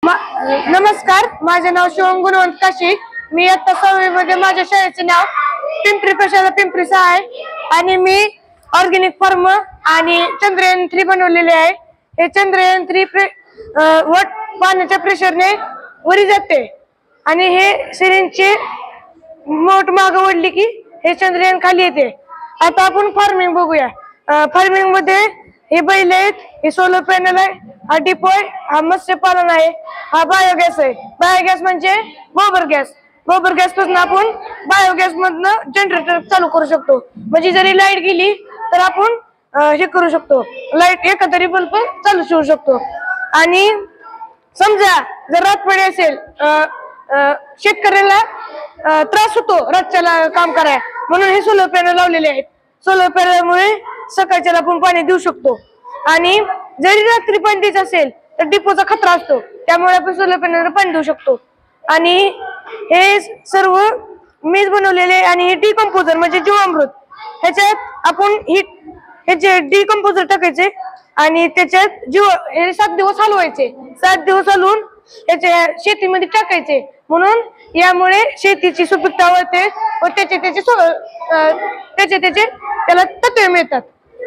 नमस्कार, माझे नाव शिवम गुणवंत काशी. मी इयत्ता 6वी मध्ये माझ्या शाळेचे नाव पिंपरी प्रशाला पिंपरी 6 आहे आणि मी ऑर्गॅनिक फार्म आणि चंद्रयान 3 बनवलेले आहे. हे चंद्रयान 3 वट पाण्याच्या प्रेशरने वरी जाते आणि हे सिरिंजचे मोठ माग ओढली की हे चंद्रयान खाली येते. आता आपण फार्मिंग बघूया. फार्मिंग मध्ये हे बैल आहेत, हे सोलर पॅनल आहे, हा डिपोय, हा मत्स्य पालन आहे, हा बायोगॅस आहे. बायोगॅस म्हणजे गोबर गॅस. गोबर गॅस पासून आपण बायोगॅस मधनं जनरेटर चालू करू शकतो. म्हणजे जरी लाईट गेली तर आपण हे करू शकतो, लाईट एका तरी बल्ब चालू ठेवू शकतो. आणि समजा जर रातपडी असेल, शेतकऱ्याला त्रास होतो रातच्याला काम करायला, म्हणून हे सोलर पॅनल लावलेले आहेत. सोलर पॅनलमुळे सकाळच्याला आपण पाणी देऊ शकतो. आणि जरी रात्री पाणी द्यायचं असेल तर डिपोचा खतरा असतो, त्यामुळे आपण सोलर पॅनलवर पाणी देऊ शकतो. आणि हे सर्व मीच बनवलेले. आणि हे डिकम्पोजर म्हणजे जीवामृत. ह्याच्यात आपण ह्याचे डिकम्पोजर टाकायचे आणि त्याच्यात हे 7 दिवस हलवायचे. 7 दिवस हलवून ह्याच्या शेतीमध्ये टाकायचे, म्हणून यामुळे शेतीची सुपीकता होते व त्याचे त्याला तत्वे मिळतात.